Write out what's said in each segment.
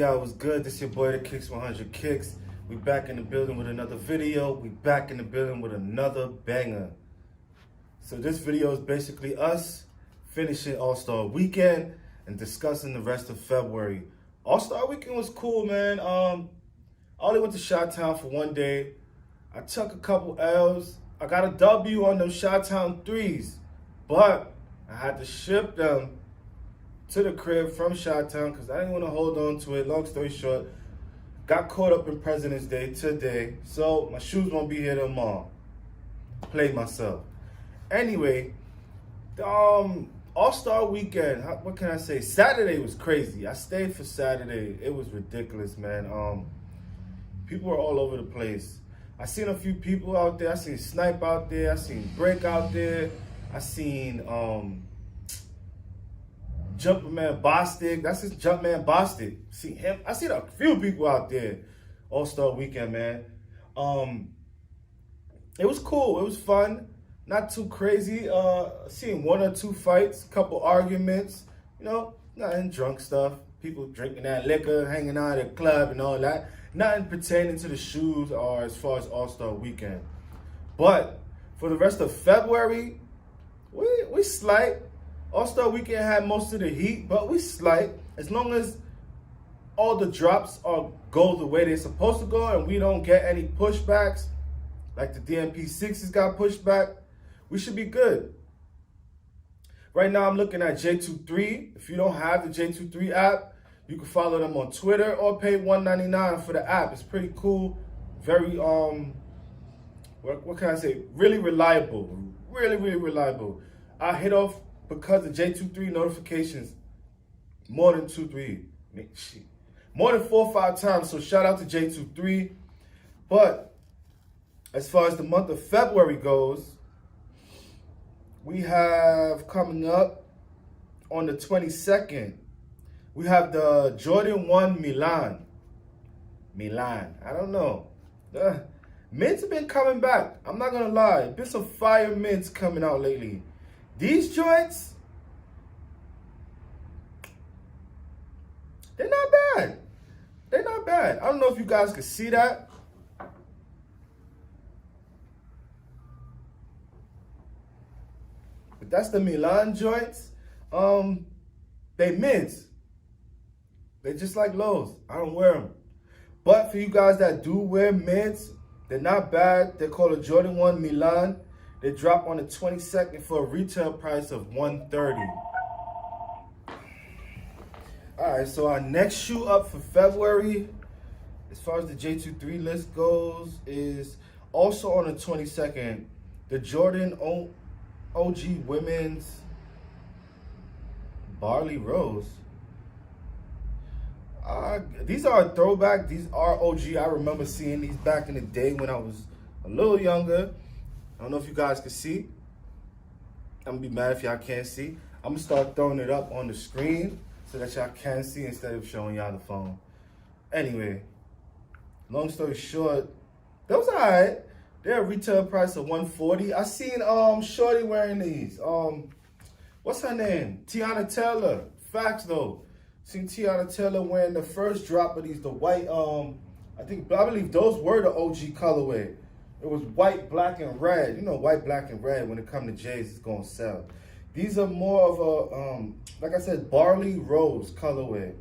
Yeah, it was good. This your boy, the Kicks 100 Kicks. We back in the building with another video. We back in the building with another banger. So this video is basically us finishing All-Star Weekend and discussing the rest of February. All-Star Weekend was cool, man. I only went to Chi-Town for one day. I took a couple L's. I got a W on them Chi-Town threes, but I had to ship them to the crib from Chi-Town because I didn't want to hold on to it. Long story short, got caught up in President's Day today, so my shoes won't be here tomorrow. Played myself. Anyway, All-Star Weekend, what can I say? Saturday was crazy. I stayed for Saturday. It was ridiculous, man. People were all over the place. I seen a few people out there. I seen Snipe out there. I seen Break out there. I seen Jumpman Bostic. That's his Jumpman Bostic. See him. I seen a few people out there. All-Star Weekend, man. It was cool. It was fun. Not too crazy. Seen one or two fights, couple arguments. You know, nothing drunk stuff. People drinking that liquor, hanging out at the club and all that. Nothing pertaining to the shoes or as far as All-Star Weekend. But for the rest of February, we slight. All-Star Weekend had most of the heat, but we slight. As long as all the drops go the way they're supposed to go and we don't get any pushbacks, like the DMP6s got pushed back, we should be good. Right now I'm looking at J23. If you don't have the J23 app, you can follow them on Twitter or pay $1.99 for the app. It's pretty cool. Very, what can I say? Really reliable. Really, really reliable. I hit off because of J23 notifications more than 4 or 5 times. So shout out to J23. But as far as the month of February goes, we have coming up on the 22nd, we have the Jordan 1 Milan. I don't know. The mints have been coming back. I'm not going to lie. Been some fire mints coming out lately. These joints, they're not bad. They're not bad. I don't know if you guys can see that. But that's the Milan joints. They mints. They're just like Lowe's. I don't wear them. But for you guys that do wear mints, they're not bad. They're called a Jordan 1 Milan. They drop on the 22nd for a retail price of $130. All right, so our next shoe up for February, as far as the J23 list goes, is also on the 22nd, the Jordan OG Women's Barley Rose. These are a throwback. These are OG. I remember seeing these back in the day when I was a little younger. I don't know if you guys can see. I'm gonna be mad if y'all can't see. I'm gonna start throwing it up on the screen so that y'all can see instead of showing y'all the phone. Anyway, long story short, those are alright. They're a retail price of $140. I seen Shorty wearing these. What's her name? Tiana Taylor. Facts though. Seen Tiana Taylor wearing the first drop of these, the white, I believe those were the OG colorway. It was white, black, and red. You know, white, black, and red, when it comes to J's, it's going to sell. These are more of a, like I said, Barley Rose colorway.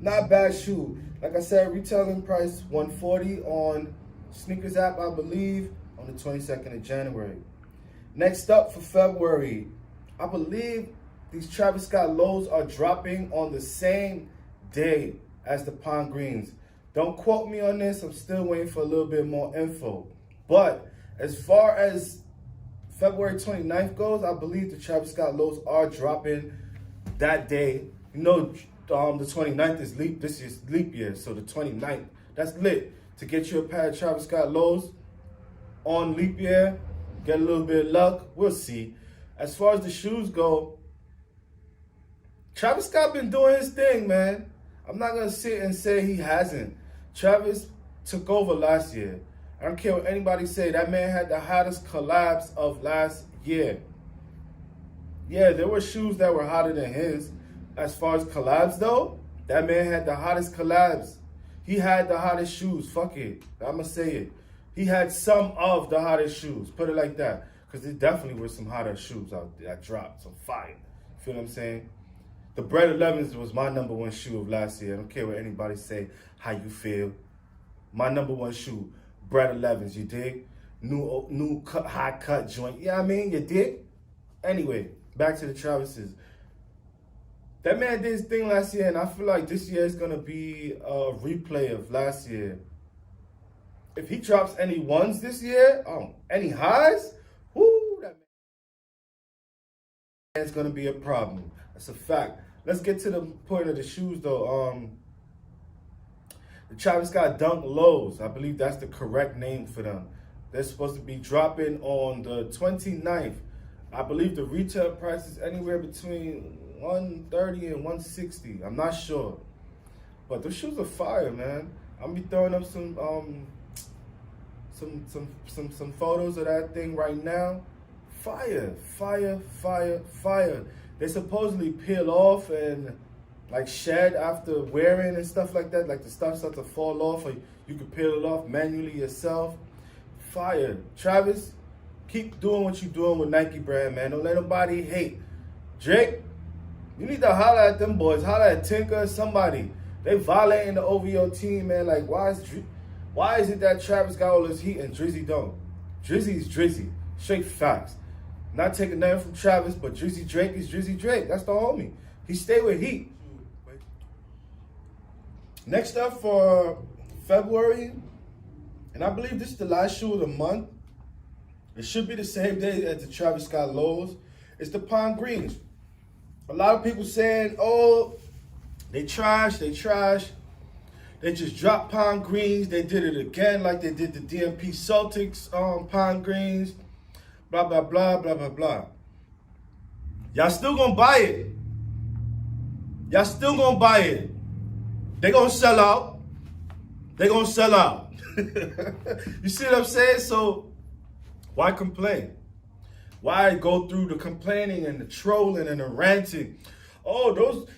Not bad shoe. Like I said, retailing price $140 on Sneakers app, I believe, on the 22nd of January. Next up for February, I believe these Travis Scott lows are dropping on the same day as the Pond Greens. Don't quote me on this. I'm still waiting for a little bit more info. But as far as February 29th goes, I believe the Travis Scott lows are dropping that day. You know, the 29th is this is leap year, so the 29th, that's lit. To get you a pair of Travis Scott lows on leap year, get a little bit of luck, we'll see. As far as the shoes go, Travis Scott been doing his thing, man. I'm not going to sit and say he hasn't. Travis took over last year. I don't care what anybody say. That man had the hottest collabs of last year. Yeah, there were shoes that were hotter than his. As far as collabs, though, That man had the hottest collabs. He had the hottest shoes. Fuck it. I'ma say it. He had some of the hottest shoes. Put it like that. Because there definitely were some hotter shoes out there that dropped. Some fire. Feel what I'm saying? The Bread 11s was my number one shoe of last year. I don't care what anybody say, how you feel. My number one shoe, Bread 11s, you dig? New cut, high cut joint. Yeah, I mean, you dig? Anyway, back to the Travises. That man did his thing last year, and I feel like this year is going to be a replay of last year. If he drops any ones this year, any highs, whoo, that man's going to be a problem. That's a fact. Let's get to the point of the shoes, though. The Travis Scott Dunk Lows, I believe that's the correct name for them. They're supposed to be dropping on the 29th. I believe the retail price is anywhere between $130 and $160. I'm not sure, but the shoes are fire, man. I'm gonna be throwing up some photos of that thing right now. Fire, fire, fire, fire. They supposedly peel off and like shed after wearing and stuff like that. Like the stuff starts to fall off, or you can peel it off manually yourself. Fire, Travis. Keep doing what you're doing with Nike brand, man. Don't let nobody hate. Drake, you need to holler at them boys. Holler at Tinker, somebody. They violating the OVO team, man. Like, why is it that Travis got all this heat and Drizzy don't? Drizzy's Drizzy. Straight facts. Not taking nothing from Travis, but Drizzy Drake is Drizzy Drake. That's the homie. He stay with heat. Next up for February, and I believe this is the last shoe of the month. It should be the same day as the Travis Scott Lows. It's the Pond Greens. A lot of people saying, oh, they trash. They just dropped Pond Greens. They did it again like they did the DMP Celtics Pond Greens. Blah, blah, blah, blah, blah, blah. Y'all still gonna buy it. Y'all still gonna buy it. They gonna sell out. They gonna sell out. You see what I'm saying? So why complain? Why go through the complaining and the trolling and the ranting? Oh, those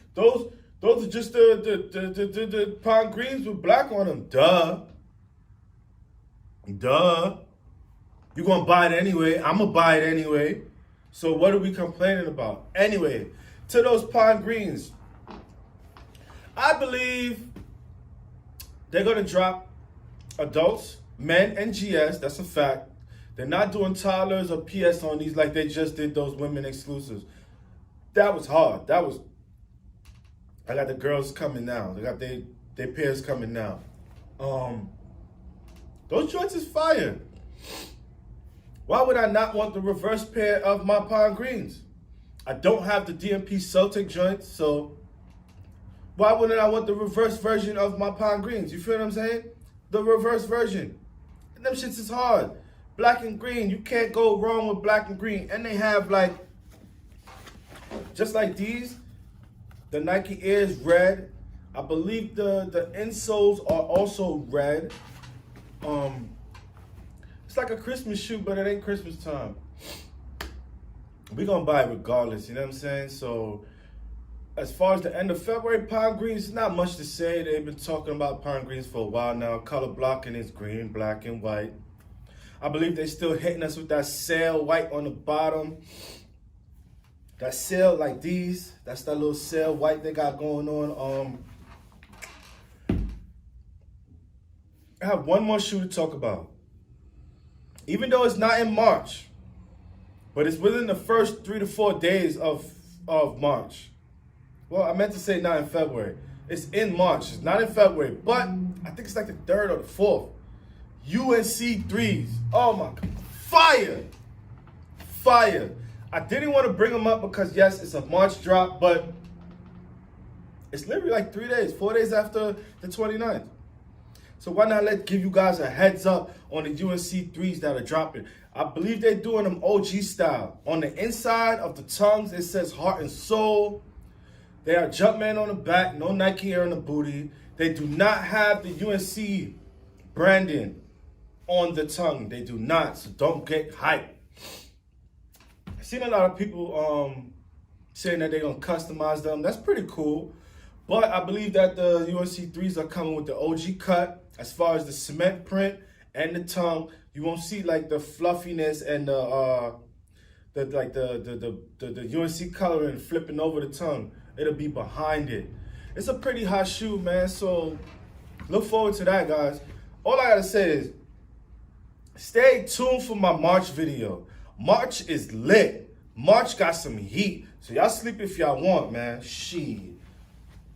are just the Pond Greens with black on them. Duh. You gonna buy it anyway. I'm gonna buy it anyway. So what are we complaining about? Anyway, to those Pond Greens, I believe they're gonna drop adults, men, and GS. That's a fact. They're not doing toddlers or PS on these like they just did those women exclusives. That was hard. I got the girls coming now. They got their pairs coming now. Those joints is fire. Why would I not want the reverse pair of my Pond Greens? I don't have the DMP Celtic joints, so why wouldn't I want the reverse version of my Pond Greens? You feel what I'm saying? The reverse version. And them shits is hard. Black and green, you can't go wrong with black and green. And they have like, just like these, the Nike Air is red. I believe the insoles are also red. It's like a Christmas shoe, but it ain't Christmas time. We're gonna buy it regardless, you know what I'm saying? So as far as the end of February, Pond Greens, not much to say. They've been talking about Pond Greens for a while now. Color blocking is green, black, and white. I believe they're still hitting us with that sail white on the bottom. That sail like these. That's that little sail white they got going on. I have one more shoe to talk about. Even though it's not in March, but it's within the first 3 to 4 days of March. Well, I meant to say not in February. It's in March. It's not in February, but I think it's like the 3rd or the 4th. UNC 3s. Oh my God. Fire. Fire. I didn't want to bring them up because, yes, it's a March drop, but it's literally like 3 days, 4 days after the 29th. So why not give you guys a heads up on the UNC 3s that are dropping. I believe they're doing them OG style. On the inside of the tongues, it says heart and soul. They are Jumpman on the back, no Nike Air on the booty. They do not have the UNC branding on the tongue. They do not, so don't get hyped. I've seen a lot of people saying that they're going to customize them. That's pretty cool. But I believe that the UNC 3s are coming with the OG cut as far as the cement print and the tongue. You won't see like the fluffiness and the UNC coloring flipping over the tongue. It'll be behind it. It's a pretty hot shoe, man. So look forward to that, guys. All I gotta say is stay tuned for my March video. March is lit. March got some heat. So y'all sleep if y'all want, man. Shit.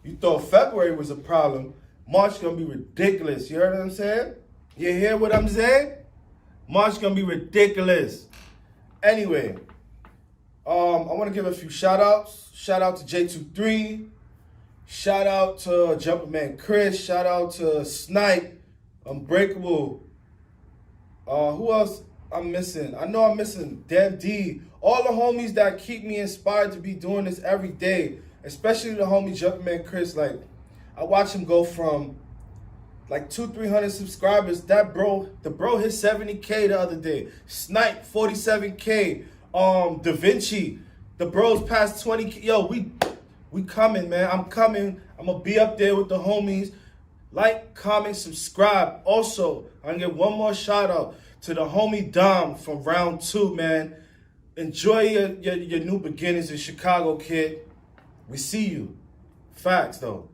You thought February was a problem. March gonna be ridiculous. You heard what I'm saying? You hear what I'm saying? March gonna be ridiculous. Anyway, I want to give a few shout outs. Shout out to J23. Shout out to Jumperman Chris. Shout out to Snipe, Unbreakable. Who else I'm missing? I know I'm missing Dev D. All the homies that keep me inspired to be doing this every day. Especially the homie Jumpman Chris. Like, I watch him go from like 200-300 subscribers. The bro hit 70K the other day. Snipe 47K. Da Vinci, the bros past 20K. Yo, we coming, man. I'm coming. I'm gonna be up there with the homies. Like, comment, subscribe. Also, I'm gonna give one more shout out to the homie Dom from round 2, man. Enjoy your new beginnings in Chicago, kid. We see you. Facts, though.